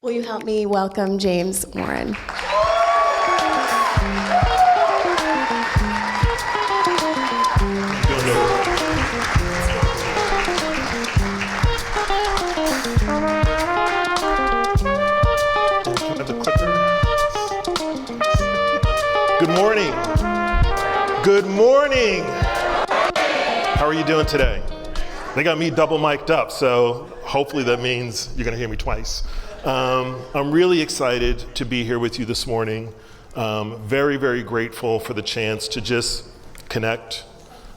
Will you help me welcome James Warren? Good morning. Good morning. How are you doing today? They got me double mic'd up, so hopefully that means you're going to hear me twice. I'm really excited to be here with you this morning. Very, very grateful for the chance to just connect.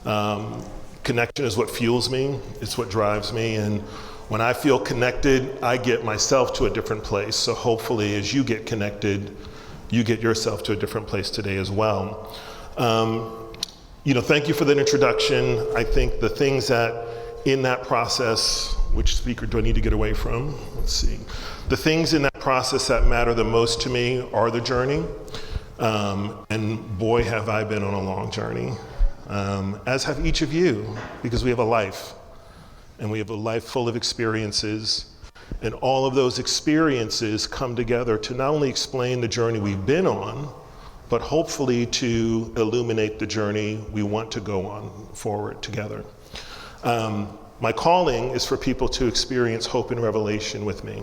Connection is what fuels me. It's what drives me. And when I feel connected, I get myself to a different place. So hopefully as you get connected, you get yourself to a different place today as well. Thank you for that introduction. I think the things that in that process, which speaker do I need to get away from? Let's see. The things in that process that matter the most to me are the journey. And boy, have I been on a long journey, as have each of you, because we have a life. And we have a life full of experiences. And all of those experiences come together to not only explain the journey we've been on, but hopefully to illuminate the journey we want to go on forward together. My calling is for people to experience hope and revelation with me.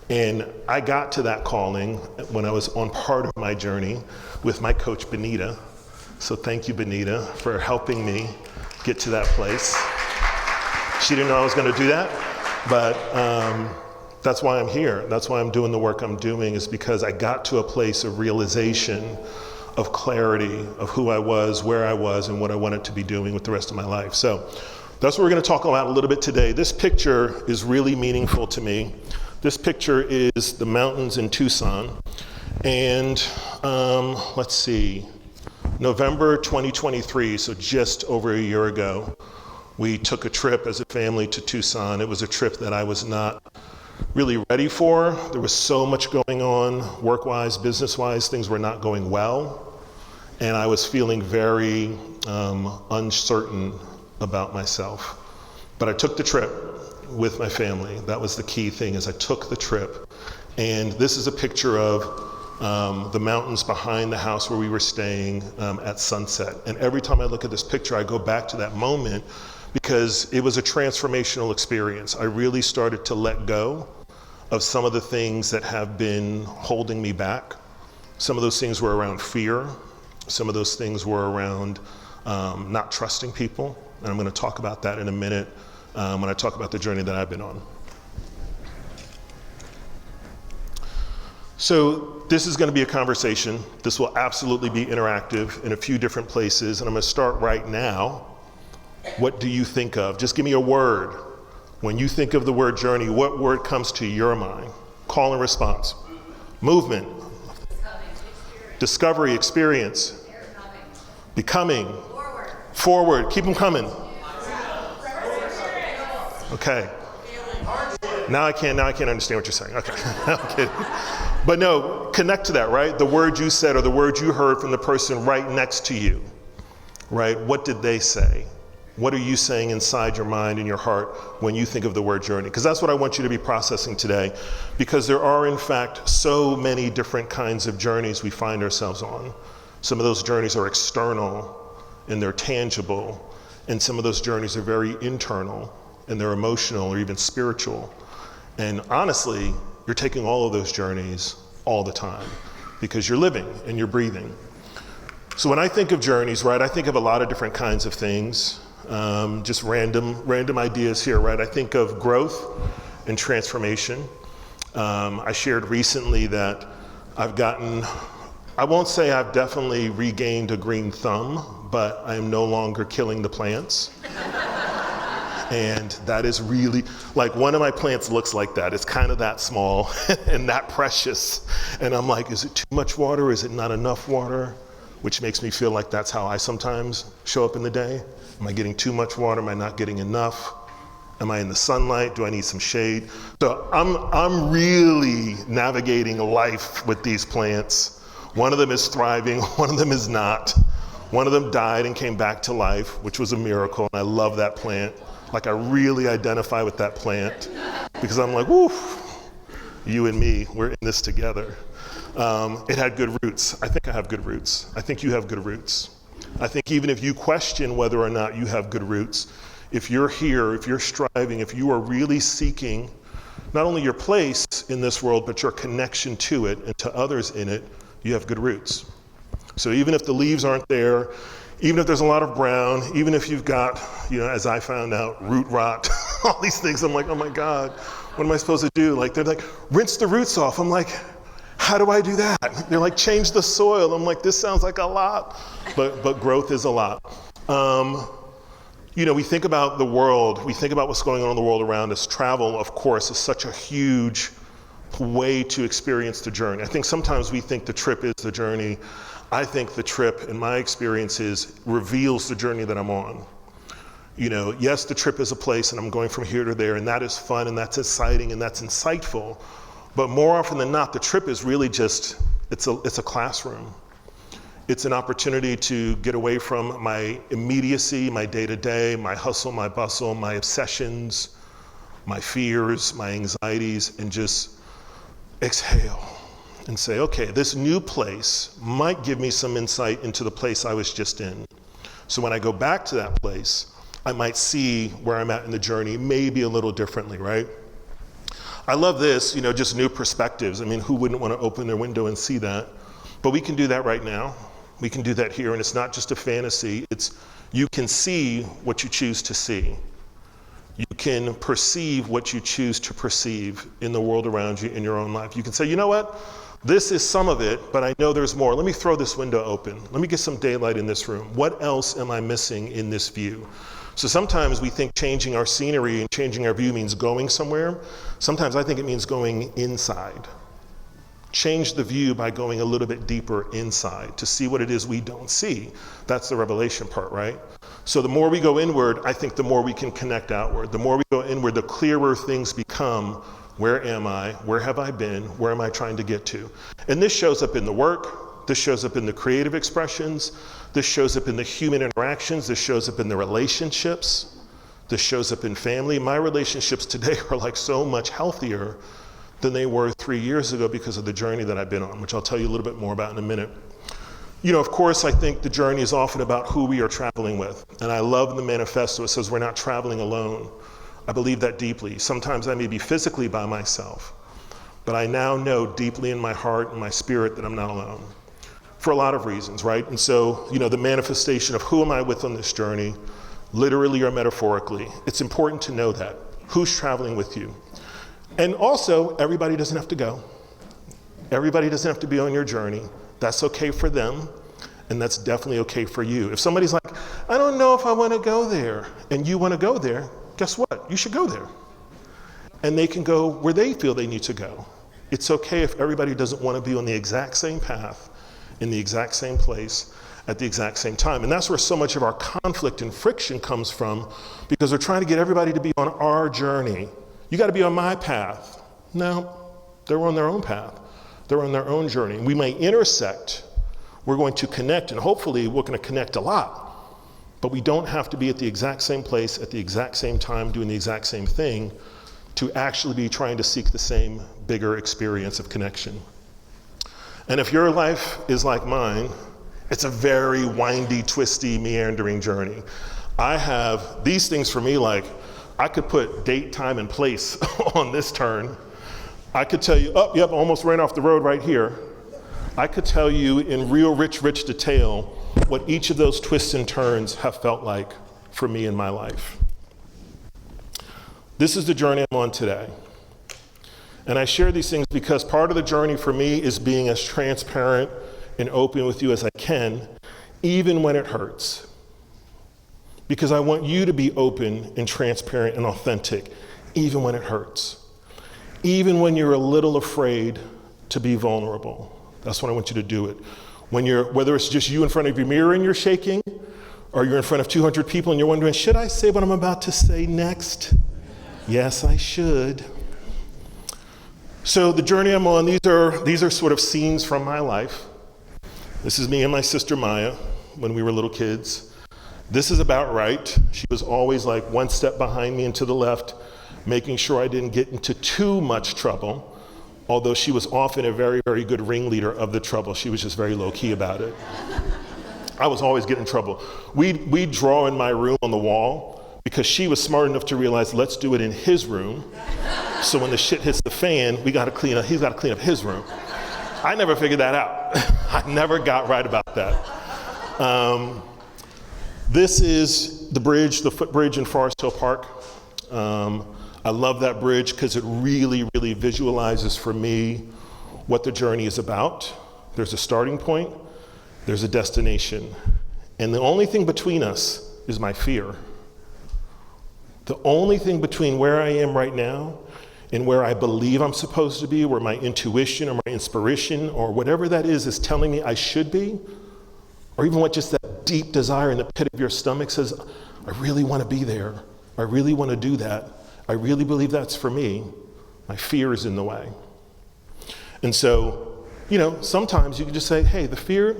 And I got to that calling when I was on part of my journey with my coach, Benita. So thank you, Benita, for helping me get to that place. She didn't know I was going to do that, but that's why I'm here. That's why I'm doing the work I'm doing, is because I got to a place of realization, of clarity, of who I was, where I was, and what I wanted to be doing with the rest of my life. So that's what we're going to talk about a little bit today. This picture is really meaningful to me. This picture is the mountains in Tucson. And let's see, November 2023, so just over a year ago, we took a trip as a family to Tucson. It was a trip that I was not really ready for. There was so much going on, work-wise, business-wise, things were not going well. And I was feeling very uncertain about myself. But I took the trip with my family. That was the key thing, is I took the trip. And this is a picture of the mountains behind the house where we were staying at sunset. And every time I look at this picture, I go back to that moment because it was a transformational experience. I really started to let go of some of the things that have been holding me back. Some of those things were around fear. Some of those things were around not trusting people. And I'm going to talk about that in a minute when I talk about the journey that I've been on. So this is going to be a conversation. This will absolutely be interactive in a few different places. And I'm going to start right now. What do you think of? Just give me a word. When you think of the word journey, what word comes to your mind? Call and response. Movement. Discovery, experience. Becoming. Forward. Keep them coming. Okay. Now I can't understand what you're saying. Okay. I'm kidding. But no, connect to that, right? The word you said or the word you heard from the person right next to you, right? What did they say? What are you saying inside your mind and your heart when you think of the word journey? Because that's what I want you to be processing today. Because there are, in fact, so many different kinds of journeys we find ourselves on. Some of those journeys are external and they're tangible. And some of those journeys are very internal and they're emotional or even spiritual. And honestly, you're taking all of those journeys all the time because you're living and you're breathing. So when I think of journeys, right, I think of a lot of different kinds of things. Just random ideas here, right? I think of growth and transformation. I shared recently that I won't say I've definitely regained a green thumb, but I am no longer killing the plants. And that is really, like, one of my plants looks like that. It's kind of that small and that precious. And I'm like, is it too much water? Is it not enough water? Which makes me feel like that's how I sometimes show up in the day. Am I getting too much water? Am I not getting enough? Am I in the sunlight? Do I need some shade? So I'm really navigating life with these plants. One of them is thriving, one of them is not. One of them died and came back to life, which was a miracle, and I love that plant. Like, I really identify with that plant because I'm like, woo, You and me, we're in this together. It had good roots. I think I have good roots. I think you have good roots. I think even if you question whether or not you have good roots, if you're here, if you're striving, if you are really seeking not only your place in this world, but your connection to it and to others in it, you have good roots. So even if the leaves aren't there, even if there's a lot of brown, even if you've got, as I found out, root rot, all these things, I'm like, oh my God, what am I supposed to do? Like, they're like, rinse the roots off. I'm like, how do I do that? They're like, change the soil. I'm like, this sounds like a lot, but growth is a lot. We think about the world, we think about what's going on in the world around us. Travel, of course, is such a huge way to experience the journey. I think sometimes we think the trip is the journey. I think the trip, in my experiences, reveals the journey that I'm on. Yes, the trip is a place and I'm going from here to there, and that is fun and that's exciting and that's insightful. But more often than not, the trip is really just, it's a classroom. It's an opportunity to get away from my immediacy, my day-to-day, my hustle, my bustle, my obsessions, my fears, my anxieties, and just exhale and say, okay, this new place might give me some insight into the place I was just in. So when I go back to that place, I might see where I'm at in the journey, maybe a little differently, right? I love this, just new perspectives. I mean, who wouldn't want to open their window and see that? But we can do that right now. We can do that here, and it's not just a fantasy. It's you can see what you choose to see. You can perceive what you choose to perceive in the world around you, in your own life. You can say, you know what? This is some of it, but I know there's more. Let me throw this window open. Let me get some daylight in this room. What else am I missing in this view? So sometimes we think changing our scenery and changing our view means going somewhere. Sometimes I think it means going inside. Change the view by going a little bit deeper inside to see what it is we don't see. That's the revelation part, right? So the more we go inward, I think the more we can connect outward. The more we go inward, the clearer things become. Where am I? Where have I been? Where am I trying to get to? And this shows up in the work. This shows up in the creative expressions. This shows up in the human interactions. This shows up in the relationships. This shows up in family. My relationships today are like so much healthier than they were 3 years ago because of the journey that I've been on, which I'll tell you a little bit more about in a minute. Of course, I think the journey is often about who we are traveling with. And I love the manifesto. It says we're not traveling alone. I believe that deeply. Sometimes I may be physically by myself, but I now know deeply in my heart and my spirit that I'm not alone for a lot of reasons, right? And so, the manifestation of who am I with on this journey, literally or metaphorically, it's important to know that. Who's traveling with you? And also, everybody doesn't have to go. Everybody doesn't have to be on your journey. That's okay for them, and that's definitely okay for you. If somebody's like, I don't know if I want to go there, and you want to go there, guess what? You should go there. And they can go where they feel they need to go. It's okay if everybody doesn't want to be on the exact same path, in the exact same place, at the exact same time. And that's where so much of our conflict and friction comes from, because we're trying to get everybody to be on our journey. You got to be on my path. No, they're on their own path. They're on their own journey. We may intersect. We're going to connect, and hopefully we're going to connect a lot. But we don't have to be at the exact same place, at the exact same time, doing the exact same thing to actually be trying to seek the same bigger experience of connection. And if your life is like mine, it's a very windy, twisty, meandering journey. I have these things for me, like I could put date, time, and place on this turn. I could tell you, oh, yep, almost ran off the road right here. I could tell you in real rich detail what each of those twists and turns have felt like for me in my life. This is the journey I'm on today. And I share these things because part of the journey for me is being as transparent and open with you as I can, even when it hurts. Because I want you to be open and transparent and authentic, even when it hurts. Even when you're a little afraid to be vulnerable. That's when I want you to do it. Whether it's just you in front of your mirror and you're shaking, or you're in front of 200 people and you're wondering, should I say what I'm about to say next? Yes, I should. So the journey I'm on, these are sort of scenes from my life. This is me and my sister Maya when we were little kids. This is about right. She was always like one step behind me and to the left, making sure I didn't get into too much trouble. although she was often a very, very good ringleader of the trouble. She was just very low-key about it. I was always getting in trouble. We'd draw in my room on the wall because she was smart enough to realize, let's do it in his room. So when the shit hits the fan, he's got to clean up his room. I never figured that out. I never got right about that. This is the bridge, the footbridge in Forest Hill Park. I love that bridge because it really, really visualizes for me what the journey is about. There's a starting point, there's a destination, and the only thing between us is my fear. The only thing between where I am right now and where I believe I'm supposed to be, where my intuition or my inspiration or whatever that is telling me I should be, or even what just that deep desire in the pit of your stomach says, I really want to be there. I really want to do that. I really believe that's for me. My fear is in the way. And so, sometimes you can just say, hey, the fear,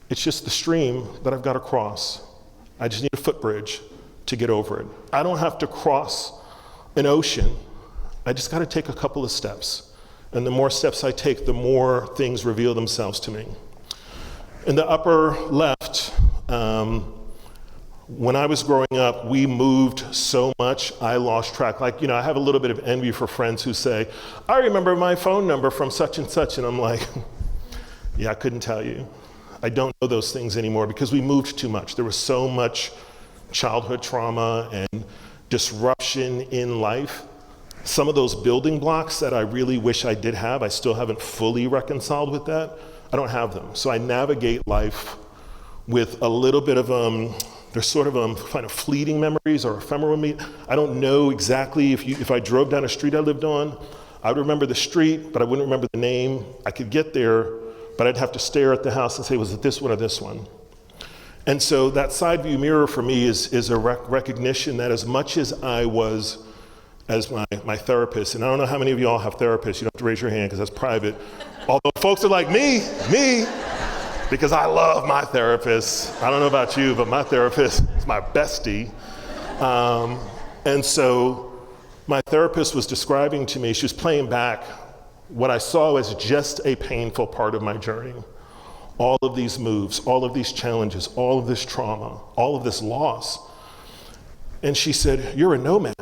it's just the stream that I've got to cross. I just need a footbridge to get over it. I don't have to cross an ocean. I just got to take a couple of steps. And the more steps I take, the more things reveal themselves to me. In the upper left, when I was growing up, we moved so much, I lost track. I have a little bit of envy for friends who say, I remember my phone number from such and such, and I'm like, yeah, I couldn't tell you. I don't know those things anymore because we moved too much. There was so much childhood trauma and disruption in life. Some of those building blocks that I really wish I did have, I still haven't fully reconciled with that. I don't have them. So I navigate life with a little bit of, there's sort of kind of fleeting memories or ephemeral memories. I don't know exactly if I drove down a street I lived on, I would remember the street, but I wouldn't remember the name. I could get there, but I'd have to stare at the house and say, was it this one or this one? And so that side view mirror for me is a recognition that as much as I was, as my therapist, and I don't know how many of you all have therapists, you don't have to raise your hand because that's private. Although folks are like me, because I love my therapist. I don't know about you, but my therapist is my bestie. And so my therapist was describing to me, she was playing back what I saw as just a painful part of my journey. All of these moves, all of these challenges, all of this trauma, all of this loss. And she said, you're a nomad.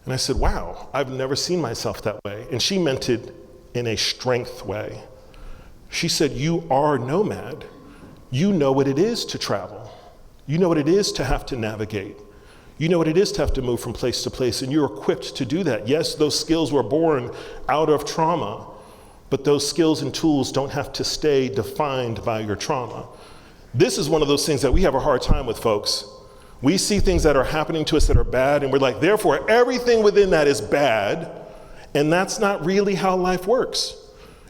And I said, wow, I've never seen myself that way. And she meant it in a strength way. She said, you are nomad. You know what it is to travel. You know what it is to have to navigate. You know what it is to have to move from place to place, and you're equipped to do that. Yes, those skills were born out of trauma, but those skills and tools don't have to stay defined by your trauma. This is one of those things that we have a hard time with, folks. We see things that are happening to us that are bad, and we're like, therefore, everything within that is bad, and that's not really how life works.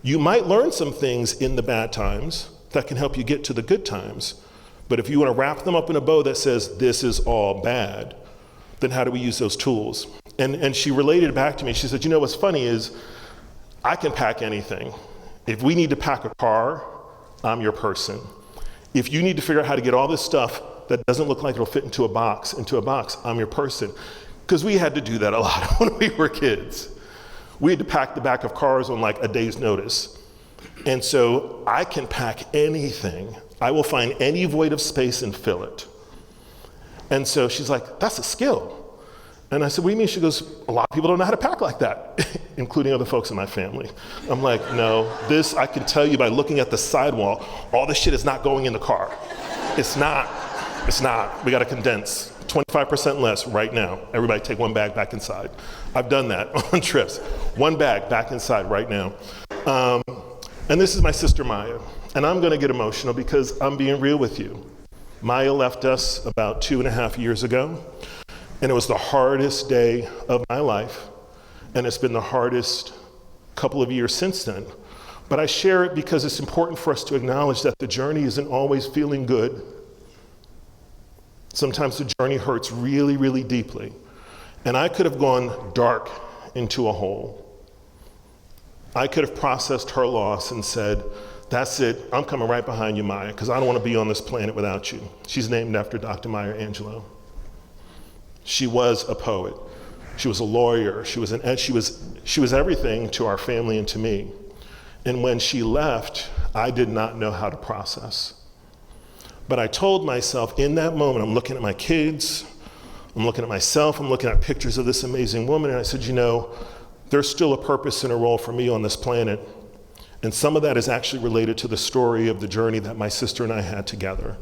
You might learn some things in the bad times that can help you get to the good times, but if you want to wrap them up in a bow that says, this is all bad, then how do we use those tools? And she related it back to me. She said, what's funny is, I can pack anything. If we need to pack a car, I'm your person. If you need to figure out how to get all this stuff that doesn't look like it'll fit into a box, I'm your person. Because we had to do that a lot when we were kids. We had to pack the back of cars on like a day's notice. And so I can pack anything. I will find any void of space and fill it. And so she's like, that's a skill. And I said, what do you mean? She goes, a lot of people don't know how to pack like that, including other folks in my family. I'm like, no, this I can tell you by looking at the sidewall, all this shit is not going in the car. It's not. We gotta condense 25% less right now. Everybody take one bag back inside. I've done that on trips. One bag back inside right now. And this is my sister Maya. And I'm gonna get emotional because I'm being real with you. Maya left us about 2.5 years ago. And it was the hardest day of my life, and it's been the hardest couple of years since then. But I share it because it's important for us to acknowledge that the journey isn't always feeling good. Sometimes the journey hurts really, really deeply. And I could have gone dark into a hole. I could have processed her loss and said, that's it, I'm coming right behind you, Maya, because I don't want to be on this planet without you. She's named after Dr. Maya Angelou. She was a poet. She was a lawyer. She was everything to our family and to me. And when she left, I did not know how to process. But I told myself in that moment, I'm looking at my kids, I'm looking at myself, I'm looking at pictures of this amazing woman, and I said, there's still a purpose and a role for me on this planet. And some of that is actually related to the story of the journey that my sister and I had together.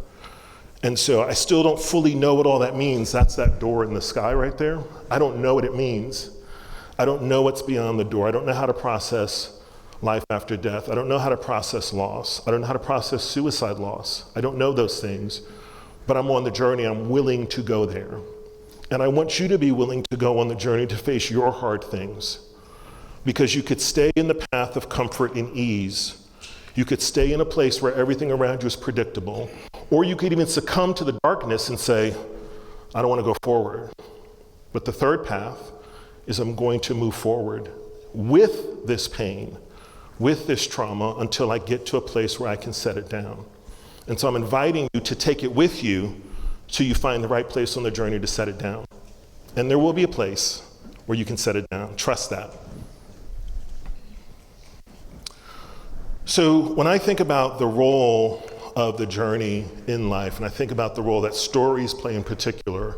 And so I still don't fully know what all that means. That's that door in the sky right there. I don't know what it means. I don't know what's beyond the door. I don't know how to process life after death. I don't know how to process loss. I don't know how to process suicide loss. I don't know those things, but I'm on the journey. I'm willing to go there. And I want you to be willing to go on the journey to face your hard things, because you could stay in the path of comfort and ease. You could stay in a place where everything around you is predictable, or you could even succumb to the darkness and say, I don't want to go forward. But the third path is I'm going to move forward with this pain, with this trauma, until I get to a place where I can set it down. And so I'm inviting you to take it with you till you find the right place on the journey to set it down. And there will be a place where you can set it down. Trust that. So when I think about the role of the journey in life, and I think about the role that stories play in particular,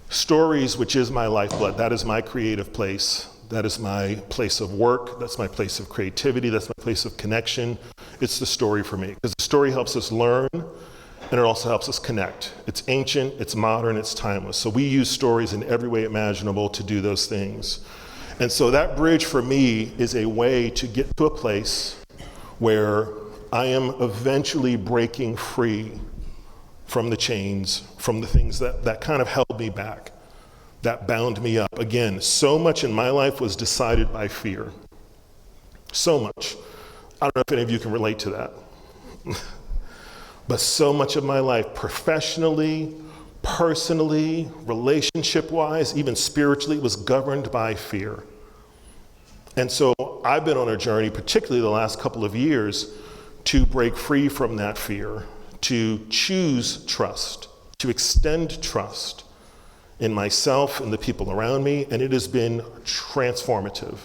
stories, which is my lifeblood, that is my creative place. That is my place of work. That's my place of creativity. That's my place of connection. It's the story for me, because the story helps us learn, and it also helps us connect. It's ancient, it's modern, it's timeless. So we use stories in every way imaginable to do those things. And so that bridge for me is a way to get to a place where I am eventually breaking free from the chains, from the things that kind of held me back, that bound me up. Again, so much in my life was decided by fear. So much. I don't know if any of you can relate to that. But so much of my life, professionally, personally, relationship-wise, even spiritually, was governed by fear. And so I've been on a journey, particularly the last couple of years, to break free from that fear, to choose trust, to extend trust in myself and the people around me, and it has been transformative.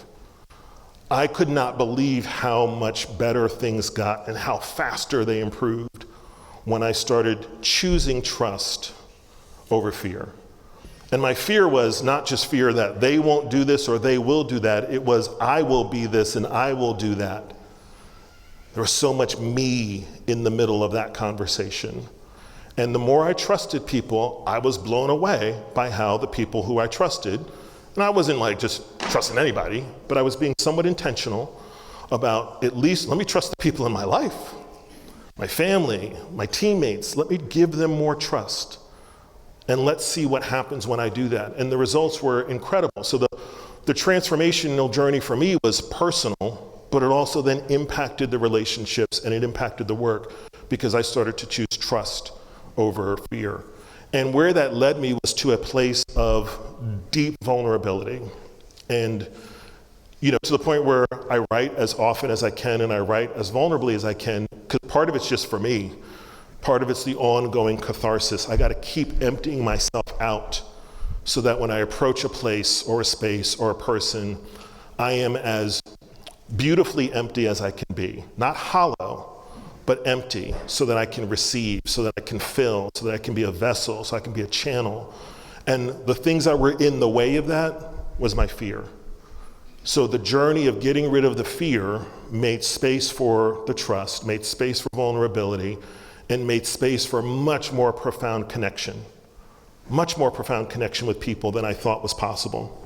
I could not believe how much better things got and how faster they improved when I started choosing trust over fear. And my fear was not just fear that they won't do this or they will do that, it was I will be this and I will do that. There was so much me in the middle of that conversation. And the more I trusted people, I was blown away by how the people who I trusted, and I wasn't like just trusting anybody, but I was being somewhat intentional about, at least let me trust the people in my life, my family, my teammates. Let me give them more trust. And let's see what happens when I do that. And the results were incredible. So the transformational journey for me was personal, but it also then impacted the relationships and it impacted the work, because I started to choose trust over fear. And where that led me was to a place of deep vulnerability. And, to the point where I write as often as I can and I write as vulnerably as I can, because part of it's just for me. Part of it's the ongoing catharsis. I got to keep emptying myself out so that when I approach a place or a space or a person, I am as beautifully empty as I can be. Not hollow, but empty, so that I can receive, so that I can fill, so that I can be a vessel, so I can be a channel. And the things that were in the way of that was my fear. So the journey of getting rid of the fear made space for the trust, made space for vulnerability, and made space for much more profound connection with people than I thought was possible.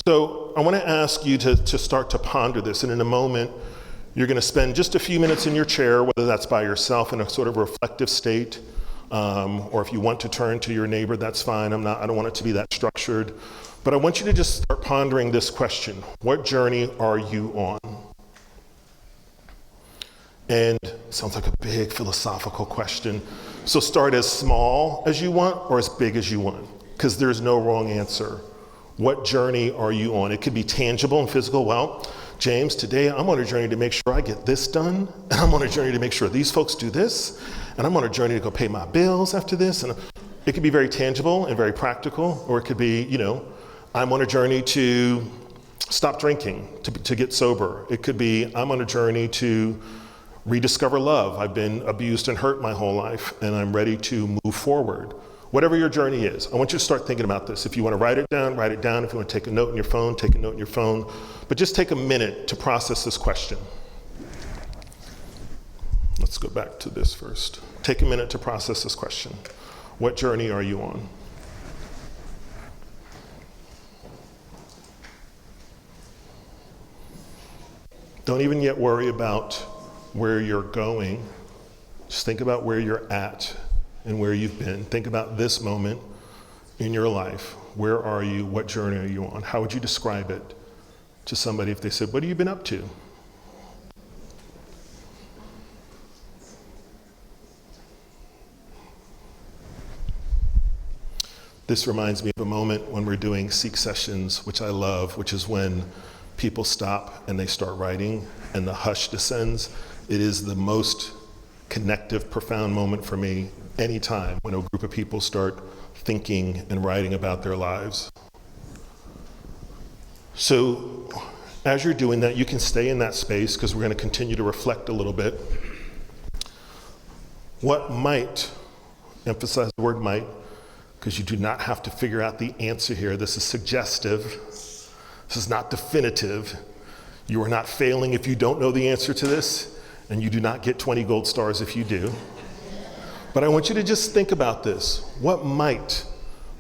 So I want to ask you to start to ponder this, and in a moment, you're going to spend just a few minutes in your chair, whether that's by yourself in a sort of reflective state, or if you want to turn to your neighbor, that's fine. I don't want it to be that structured. But I want you to just start pondering this question: what journey are you on? And it sounds like a big philosophical question. So start as small as you want or as big as you want, because there's no wrong answer. What journey are you on? It could be tangible and physical. Well, James, today I'm on a journey to make sure I get this done, and I'm on a journey to make sure these folks do this, and I'm on a journey to go pay my bills after this. And It could be very tangible and very practical, or it could be, I'm on a journey to stop drinking, to get sober. It could be, I'm on a journey to rediscover love. I've been abused and hurt my whole life, and I'm ready to move forward. Whatever your journey is, I want you to start thinking about this. If you want to write it down, write it down. If you want to take a note in your phone, take a note in your phone. But just take a minute to process this question. Let's go back to this first. Take a minute to process this question. What journey are you on? Don't even yet worry about where you're going. Just think about where you're at and where you've been. Think about this moment in your life. Where are you? What journey are you on? How would you describe it to somebody if they said, what have you been up to? This reminds me of a moment when we're doing Seek sessions, which I love, which is when people stop and they start writing and the hush descends. It is the most connective, profound moment for me anytime when a group of people start thinking and writing about their lives. So as you're doing that, you can stay in that space because we're going to continue to reflect a little bit. What might, emphasize the word might, because you do not have to figure out the answer here. This is suggestive. This is not definitive. You are not failing if you don't know the answer to this, and you do not get 20 gold stars if you do. But I want you to just think about this. What might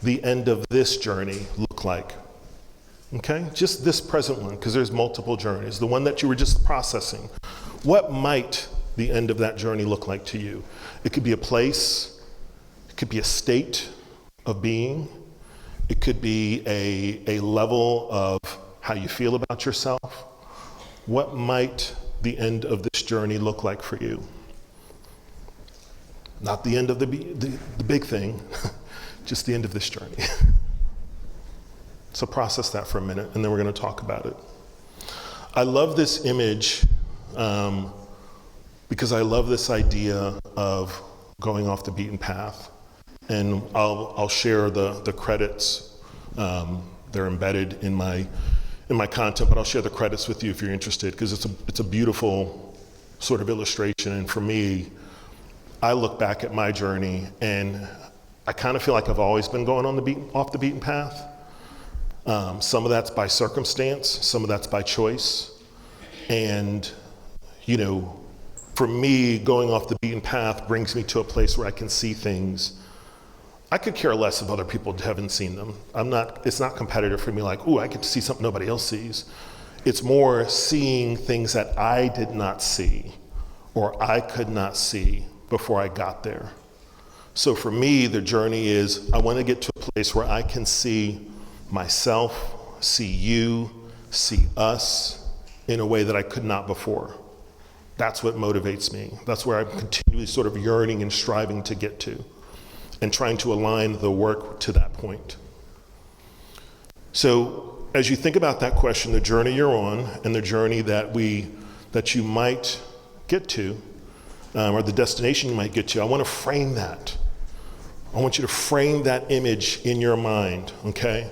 the end of this journey look like? Okay? Just this present one, because there's multiple journeys. The one that you were just processing. What might the end of that journey look like to you? It could be a place. It could be a state of being. It could be a level of how you feel about yourself. What might the end of this journey look like for you? Not the end of the big thing, just the end of this journey. So process that for a minute, and then we're going to talk about it. I love this image because I love this idea of going off the beaten path. And I'll share the credits. They're embedded in my content, but I'll share the credits with you if you're interested, because it's a beautiful sort of illustration. And for me, I look back at my journey, and I kind of feel like I've always been going off the beaten path. Some of that's by circumstance, some of that's by choice. And, for me, going off the beaten path brings me to a place where I can see things. I could care less if other people haven't seen them. It's not competitive for me, like, ooh, I get to see something nobody else sees. It's more seeing things that I did not see or I could not see before I got there. So for me, the journey is I want to get to a place where I can see myself, see you, see us in a way that I could not before. That's what motivates me. That's where I'm continually sort of yearning and striving to get to, and trying to align the work to that point. So as you think about that question, the journey you're on and the journey that you might get to, or the destination you might get to, I want to frame that. I want you to frame that image in your mind, okay?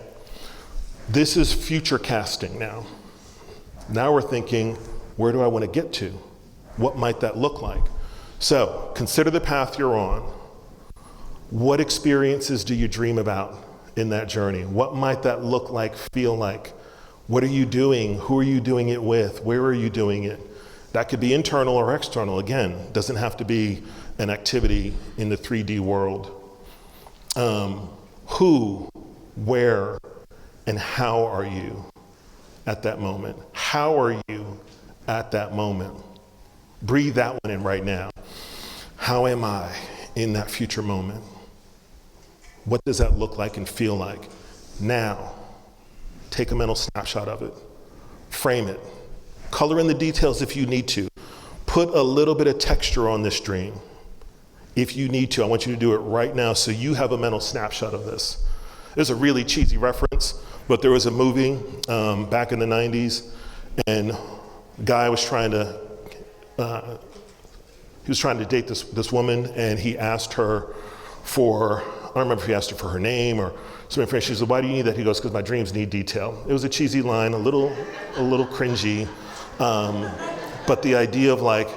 This is future casting now. Now we're thinking, where do I want to get to? What might that look like? So consider the path you're on. What experiences do you dream about in that journey? What might that look like, feel like? What are you doing? Who are you doing it with? Where are you doing it? That could be internal or external. Again, it doesn't have to be an activity in the 3D world. Who, where, and how are you at that moment? How are you at that moment? Breathe that one in right now. How am I in that future moment? What does that look like and feel like? Now, take a mental snapshot of it. Frame it. Color in the details if you need to. Put a little bit of texture on this dream. If you need to, I want you to do it right now so you have a mental snapshot of this. There's a really cheesy reference, but there was a movie back in the 90s, and a guy was trying to date this woman, and he asked her for I don't remember if he asked her for her name or some information. She said, why do you need that? He goes, because my dreams need detail. It was a cheesy line, a little cringy. But the idea of like,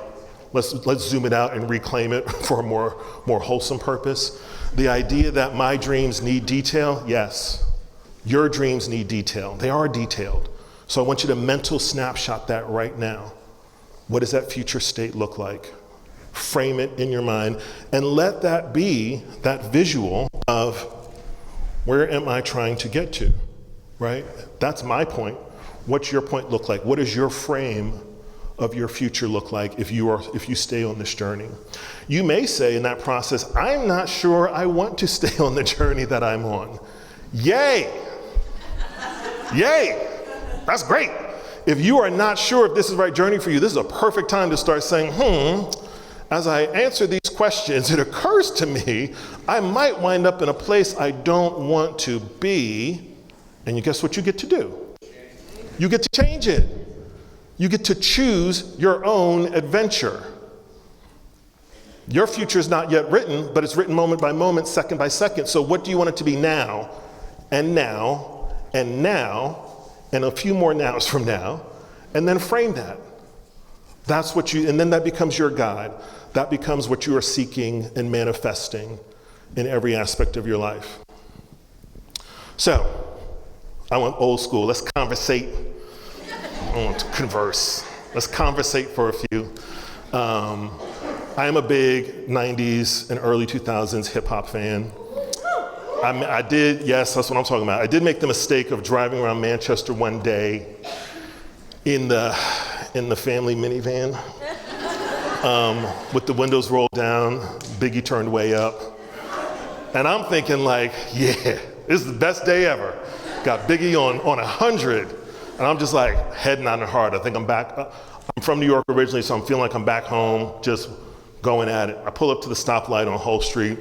let's zoom it out and reclaim it for a more wholesome purpose. The idea that my dreams need detail, yes. Your dreams need detail. They are detailed. So I want you to mental snapshot that right now. What does that future state look like? Frame it in your mind and let that be that visual of where am I trying to get to, right? That's my point. What's your point look like? What does your frame of your future look like if you stay on this journey? You may say in that process, I'm not sure I want to stay on the journey that I'm on. Yay! Yay! That's great. If you are not sure if this is the right journey for you, this is a perfect time to start saying, as I answer these questions, it occurs to me, I might wind up in a place I don't want to be. And you guess what you get to do? You get to change it. You get to choose your own adventure. Your future is not yet written, but it's written moment by moment, second by second. So what do you want it to be now, and now, and now, and a few more nows from now, and then frame that. That's what and then that becomes your guide. That becomes what you are seeking and manifesting in every aspect of your life. So, I want old school. Let's conversate. I want to converse. Let's conversate for a few. I am a big 90s and early 2000s hip hop fan. Yes, that's what I'm talking about. I did make the mistake of driving around Manchester one day in the family minivan with the windows rolled down, Biggie turned way up. And I'm thinking like, yeah, this is the best day ever. Got Biggie on 100. And I'm just like head nodding hard. I think I'm back. I'm from New York originally, so I'm feeling like I'm back home, just going at it. I pull up to the stoplight on Hull Street.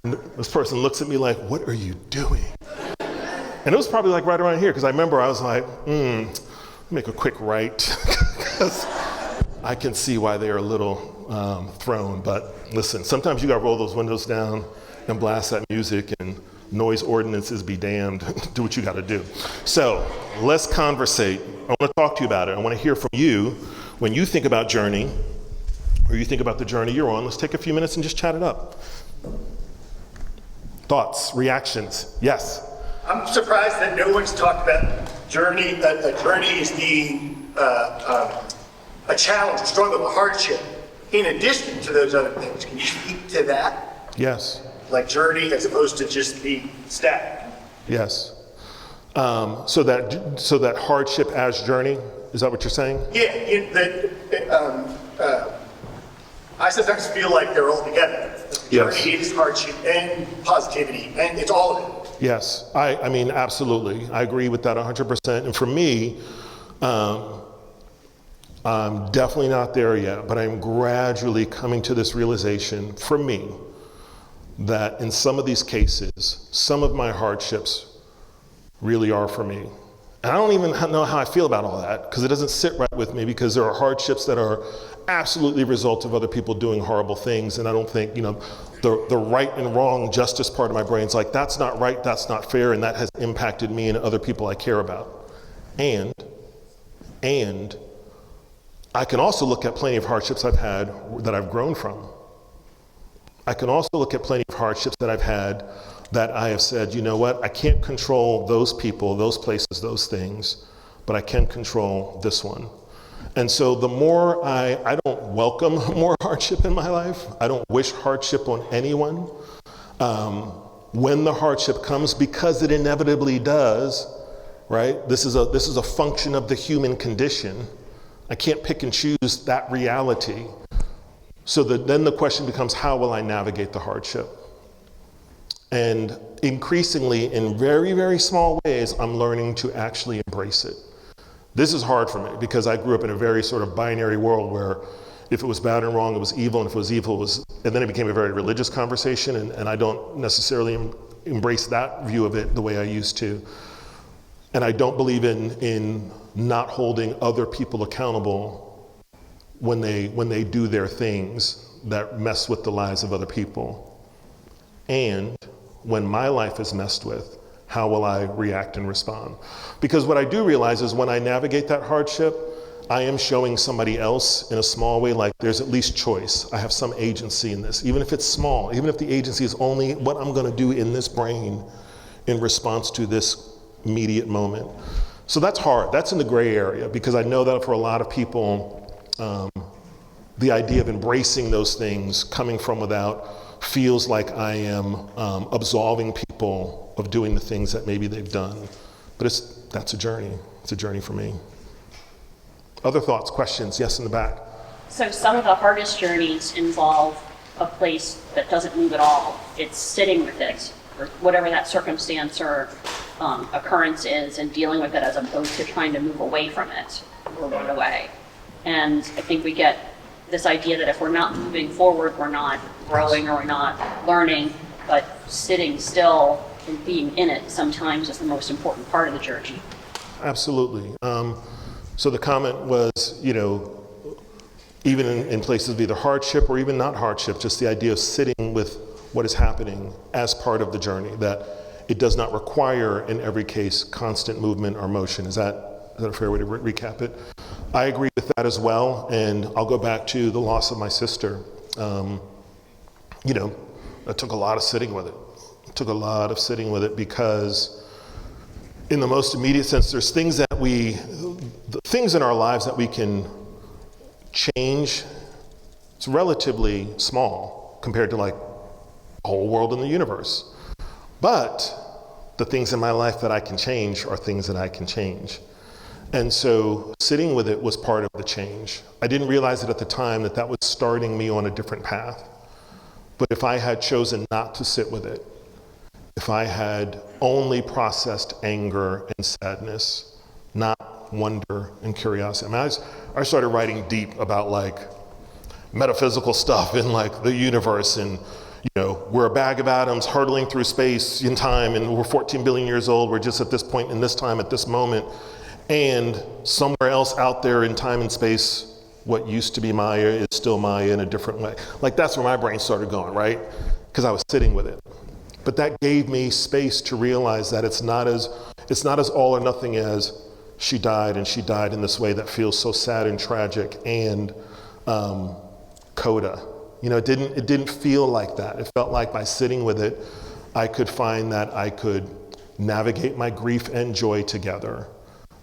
This person looks at me like, what are you doing? And it was probably like right around here, because I remember I was like, make a quick right, because I can see why they are a little thrown. But listen, sometimes you gotta roll those windows down and blast that music, and noise ordinances be damned. Do what you gotta do. So let's conversate. I wanna talk to you about it. I wanna hear from you when you think about journey, or you think about the journey you're on. Let's take a few minutes and just chat it up. Thoughts, reactions, yes? I'm surprised that no one's talked about journey. A journey is a challenge, a struggle, a hardship, in addition to those other things. Can you speak to that? Yes. Like journey as opposed to just the static? Yes. So that hardship as journey, is that what you're saying? Yeah, I sometimes feel like they're all together. Yes. Journey is hardship and positivity, and it's all of it. Yes, I mean, absolutely. I agree with that 100%. And for me, I'm definitely not there yet, but I'm gradually coming to this realization for me that in some of these cases, some of my hardships really are for me. And I don't even know how I feel about all that, because it doesn't sit right with me, because there are hardships that are absolutely a result of other people doing horrible things. And I don't think, the right and wrong justice part of my brain's like, that's not right, that's not fair, and that has impacted me and other people I care about. And I can also look at plenty of hardships I've had that I've grown from. I can also look at plenty of hardships that I've had that I have said, you know what, I can't control those people, those places, those things, but I can control this one. And so the more I don't welcome more hardship in my life. I don't wish hardship on anyone. When the hardship comes, because it inevitably does, right? This is a function of the human condition. I can't pick and choose that reality. So then the question becomes, how will I navigate the hardship? And increasingly, in very, very small ways, I'm learning to actually embrace it. This is hard for me because I grew up in a very sort of binary world where if it was bad and wrong, it was evil, and if it was evil, it was, and then it became a very religious conversation, and I don't necessarily embrace that view of it the way I used to. And I don't believe in not holding other people accountable when they do their things that mess with the lives of other people. And when my life is messed with, how will I react and respond? Because what I do realize is when I navigate that hardship, I am showing somebody else in a small way, like there's at least choice. I have some agency in this, even if it's small, even if the agency is only what I'm gonna do in this brain in response to this immediate moment. So that's hard, that's in the gray area, because I know that for a lot of people, the idea of embracing those things, coming from without, feels like I am absolving people of doing the things that maybe they've done. But that's a journey. It's a journey for me. Other thoughts, questions? Yes, in the back. So some of the hardest journeys involve a place that doesn't move at all. It's sitting with it, or whatever that circumstance or occurrence is, and dealing with it as opposed to trying to move away from it or run away. And I think we get this idea that if we're not moving forward, we're not growing or we're not learning, but sitting still and being in it sometimes is the most important part of the journey. Absolutely. So the comment was, even in places of either hardship or even not hardship, just the idea of sitting with what is happening as part of the journey, that it does not require, in every case, constant movement or motion. Is that a fair way to recap it? I agree with that as well, and I'll go back to the loss of my sister. It took a lot of sitting with it. It took a lot of sitting with it because in the most immediate sense, there's things things in our lives that we can change. It's relatively small compared to like the whole world and the universe. But the things in my life that I can change are things that I can change. And so sitting with it was part of the change. I didn't realize it at the time that was starting me on a different path. But if I had chosen not to sit with it, if I had only processed anger and sadness, not wonder and curiosity. I started writing deep about like metaphysical stuff in like the universe, and we're a bag of atoms hurtling through space in time, and we're 14 billion years old. We're just at this point in this time, at this moment. And somewhere else out there in time and space, what used to be Maya is still Maya in a different way. Like that's where my brain started going, right? Because I was sitting with it. But that gave me space to realize that it's not as all or nothing as she died, and she died in this way that feels so sad and tragic and coda. It didn't feel like that. It felt like by sitting with it, I could find that I could navigate my grief and joy together,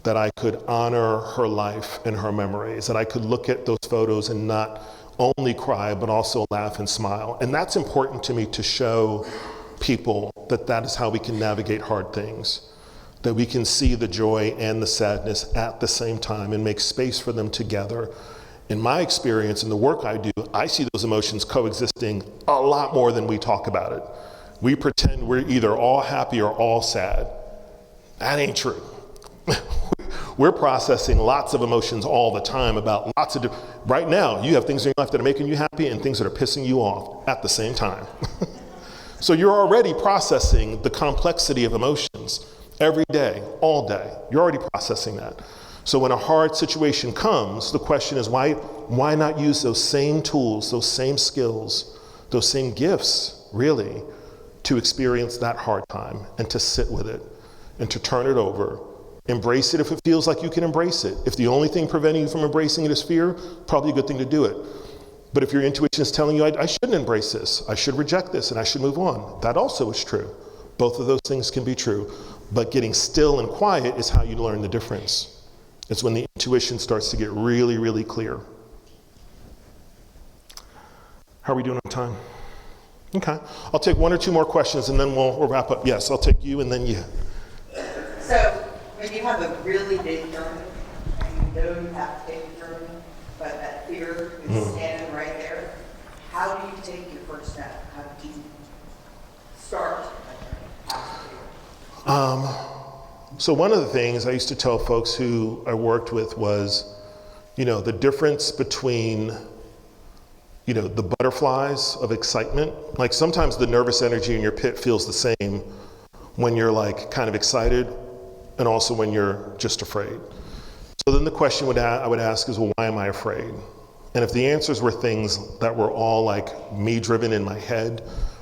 that I could honor her life and her memories, that I could look at those photos and not only cry, but also laugh and smile. And that's important to me, to show people that is how we can navigate hard things, that we can see the joy and the sadness at the same time and make space for them together. In my experience, in the work I do, I see those emotions coexisting a lot more than we talk about it. We pretend we're either all happy or all sad. That ain't true. We're processing lots of emotions all the time about lots of right now, you have things in your life that are making you happy and things that are pissing you off at the same time. So you're already processing the complexity of emotions every day, all day. You're already processing that. So when a hard situation comes, the question is why not use those same tools, those same skills, those same gifts, really, to experience that hard time and to sit with it and to turn it over. Embrace it if it feels like you can embrace it. If the only thing preventing you from embracing it is fear, probably a good thing to do it. But if your intuition is telling you, I shouldn't embrace this, I should reject this, and I should move on, that also is true. Both of those things can be true. But getting still and quiet is how you learn the difference. It's when the intuition starts to get really, really clear. How are we doing on time? Okay. I'll take one or two more questions and then we'll wrap up. Yes, I'll take you and then you. So when you have a really big journey and you know you have to take a journey, but that fear is standing right there, how do you take your first step? How do you start that journey? So one of the things I used to tell folks who I worked with was, the difference between, the butterflies of excitement. Like sometimes the nervous energy in your pit feels the same when you're like kind of excited and also when you're just afraid. So then the question I would ask is, well, why am I afraid? And if the answers were things that were all like me driven in my head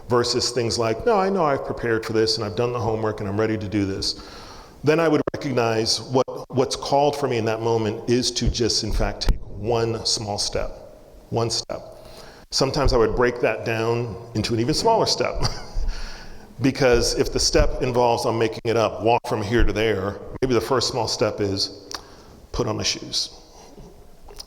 versus things like, no, I know I've prepared for this and I've done the homework and I'm ready to do this. Then I would recognize what's called for me in that moment is to just, in fact, take one small step, one step. Sometimes I would break that down into an even smaller step. Because if the step involves, I'm making it up, walk from here to there, maybe the first small step is put on my shoes.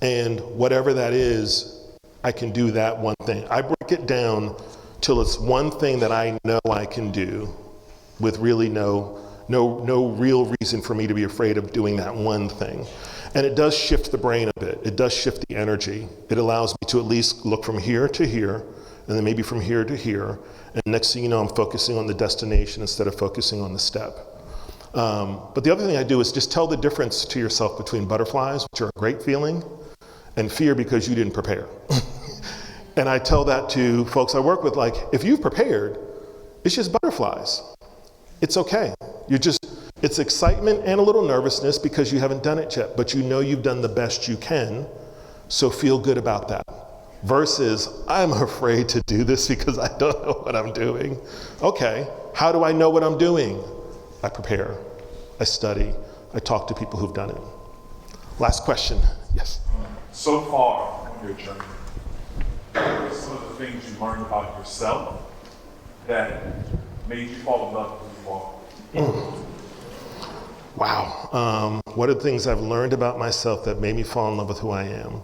And whatever that is, I can do that one thing. I break it down till it's one thing that I know I can do with really no real reason for me to be afraid of doing that one thing. And it does shift the brain a bit. It does shift the energy. It allows me to at least look from here to here, and then maybe from here to here. And next thing you know, I'm focusing on the destination instead of focusing on the step. But the other thing I do is just tell the difference to yourself between butterflies, which are a great feeling, and fear because you didn't prepare. And I tell that to folks I work with, like, if you've prepared, it's just butterflies. It's okay. It's excitement and a little nervousness because you haven't done it yet, but you know you've done the best you can, so feel good about that. Versus, I'm afraid to do this because I don't know what I'm doing. Okay, how do I know what I'm doing? I prepare, I study, I talk to people who've done it. Last question, yes? So far on your journey, what are some of the things you learned about yourself that made you fall in love with who you are? Wow, what are the things I've learned about myself that made me fall in love with who I am?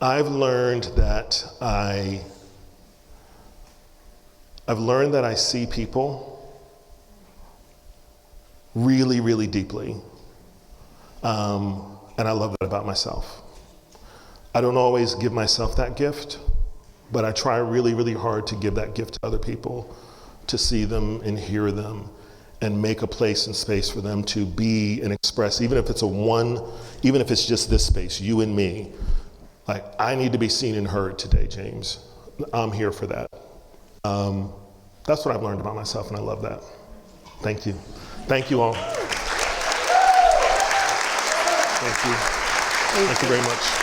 I've learned that I see people really, really deeply. And I love that about myself. I don't always give myself that gift, but I try really, really hard to give that gift to other people, to see them and hear them and make a place and space for them to be and express, even if it's just this space, you and me. Like, I need to be seen and heard today, James. I'm here for that. That's what I've learned about myself, and I love that. Thank you. Thank you all. Thank you. Thank you very much.